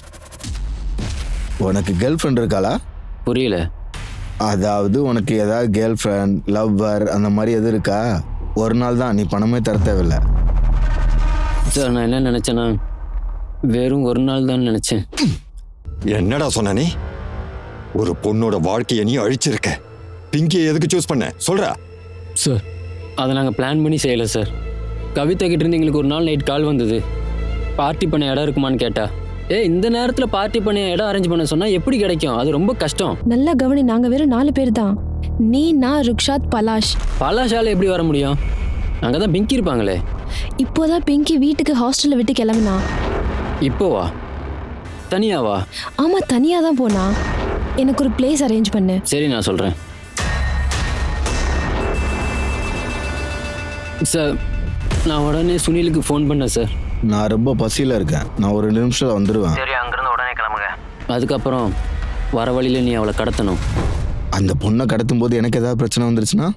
உனக்கு கேர்ள் ஃப்ரெண்ட் இருக்காளா? புரியல. அதாவது உனக்கு ஏதாவது கேர்ள் ஃப்ரெண்ட், லவ்வர் அந்த மாதிரி எது இருக்கா? ஒரு நாள் தான், நீ பணமே தர தேவையில்லை. சார் நான் என்ன நினச்சேன்னா வெறும் ஒரு நாள் தான் நினச்சேன். என்னடா சொன்ன நீ? ஒரு பொண்ணோட வாழ்க்கையை நீ அழிச்சிருக்க. பிங்கியை எதுக்கு சூஸ் பண்ண சொல்ற? சார் அதை நாங்கள் பிளான் பண்ணி செய்யலை சார். கவிதா கிட்ட இருந்து எங்களுக்கு ஒரு நாள் நைட் கால் வந்தது. பார்ட்டி பண்ண இடம் இருக்குமான்னு கேட்டா. இந்த நேரத்தில் பார்ட்டி பண்ண இடம் அரேஞ்ச் பண்ண சொன்னால் எப்படி கிடைக்கும்? அது ரொம்ப கஷ்டம். நல்லா கவனி, நாங்கள் வெறும் 4 பேர் தான். நீ, நான், ருக்ஷாத், பலாஷ். பலாஷால எப்படி வர முடியும்? அங்கே தான் பிங்கி இருப்பாங்களே. இப்போதான் பிங்கி வீட்டுக்கு ஹாஸ்டலில் விட்டு கிளம்புனா. இப்போவா? தனியாவா? ஆமாம், தனியாக தான் போனா. எனக்கு ஒரு பிளேஸ் அரேஞ்ச் பண்ணு. சரி நான் சொல்கிறேன் சார். நான் உடனே சுனிலுக்கு ஃபோன் பண்ணேன் சார். நான் ரொம்ப பசியில் இருக்கேன், நான் ஒரு 2 நிமிஷத்தில் வந்துடுவேன். சரி அங்கிருந்து உடனே கிளம்புங்க. அதுக்கப்புறம் வர வழியில் நீ அவளை கடத்தணும். அந்த பொண்ணை கடத்தும் போது எனக்கு ஏதாவது பிரச்சனை வந்துருச்சுன்னா?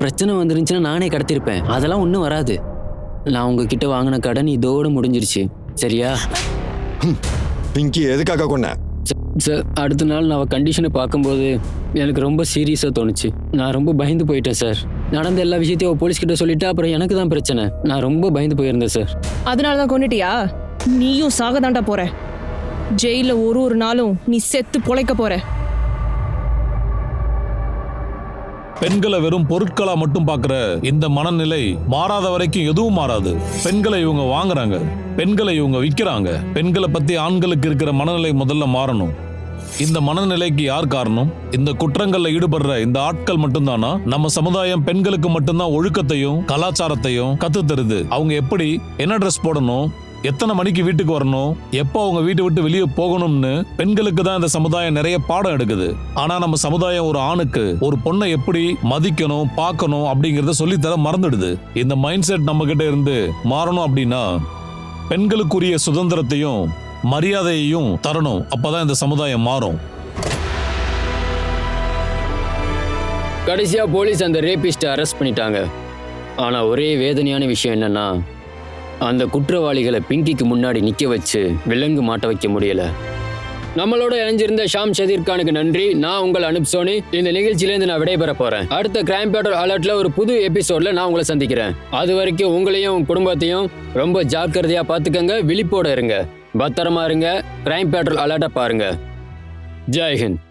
பிரச்சனை வந்துருந்துச்சுன்னா நானே கடத்திருப்பேன். அதெல்லாம் ஒன்றும் வராது. நான் உங்ககிட்ட வாங்கின கடன் இதோடு முடிஞ்சிருச்சு. சரியா? பிங்கி எதுக்காக கொன்ன? சார் அடுத்த நாள் நான் அவள் கண்டிஷனை பார்க்கும்போது எனக்கு ரொம்ப சீரியஸாக தோணுச்சு. நான் ரொம்ப பயந்து போயிட்டேன் சார். நடந்த எல்லா விஷயத்தையும் அவள் போலீஸ்கிட்ட சொல்லிட்டா. அப்புறம் எனக்கு தான் பிரச்சனை. நான் ரொம்ப பயந்து போயிருந்தேன் சார். அதனால தான் கொண்டுட்டியா? நீயும் சாக தாண்டா போற. ஜெயில ஒரு நாளும் நீ செத்து பொழைக்க போற. பெண்களை வெறும் பொருட்களா மட்டும் பார்க்கிற இந்த மனநிலை மாறாத வரைக்கும் எதுவும் மாறாது. பெண்களை இவங்க வாங்குறாங்க, பெண்களை இவங்க விற்கிறாங்க. பெண்களை பத்தி ஆண்களுக்கு இருக்கிற மனநிலை முதல்ல மாறணும். இந்த மனநிலைக்கு யார் காரணம்? இந்த குற்றங்கள்ல ஈடுபடுற இந்த ஆட்கள் மட்டும்தானா? நம்ம சமுதாயம் பெண்களுக்கு மட்டும்தான் ஒழுக்கத்தையும் கலாச்சாரத்தையும் கத்து தருது. அவங்க எப்படி என்ன ட்ரெஸ் போடணும், எத்தனை மணிக்கு வீட்டுக்கு வரணும், எப்போ அவங்க வீட்டை விட்டு வெளியே போகணும்னு பெண்களுக்கு தான் இந்த சமுதாயம் நிறைய பாடம் எடுக்குது. ஆனா நம்ம சமுதாயம் ஒரு ஆணுக்கு ஒரு பொண்ணை எப்படி மதிக்கணும், பார்க்கணும் அப்படிங்கறத சொல்லித்தர மறந்துடுது. இந்த மைண்ட் செட் நம்ம கிட்ட இருந்து மாறணும் அப்படின்னா பெண்களுக்குரிய சுதந்திரத்தையும் மரியாதையையும் தரணும். அப்பதான் இந்த சமுதாயம் மாறும். கடைசியா போலீஸ் அந்த ரேபிஸ்ட்டை அரெஸ்ட் பண்ணிட்டாங்க. ஆனா ஒரே வேதனையான விஷயம் என்னன்னா, அந்த குற்றவாளிகளை பிங்கிக்கு முன்னாடி நிக்க வச்சு விலங்கு மாட்ட வைக்க முடியல. நம்மளோட இணைஞ்சிருந்த ஷாம் ஷதீர் கானுக்கு நன்றி. நான் உங்கள் அனுப் சோனி. இந்த நிகழ்ச்சியிலேருந்து நான் விடைபெற போறேன். அடுத்த கிரைம் பேட்ரோல் அலர்ட்ல ஒரு புது எபிசோட்ல நான் உங்களை சந்திக்கிறேன். அது வரைக்கும் உங்களையும் உங்க குடும்பத்தையும் ரொம்ப ஜாக்கிரதையா பாத்துக்கங்க. விழிப்போட இருங்க, பத்திரமா இருங்க. கிரைம் பேட்ரோல் அலர்ட்டை பாருங்க. ஜெய் ஹிந்த்.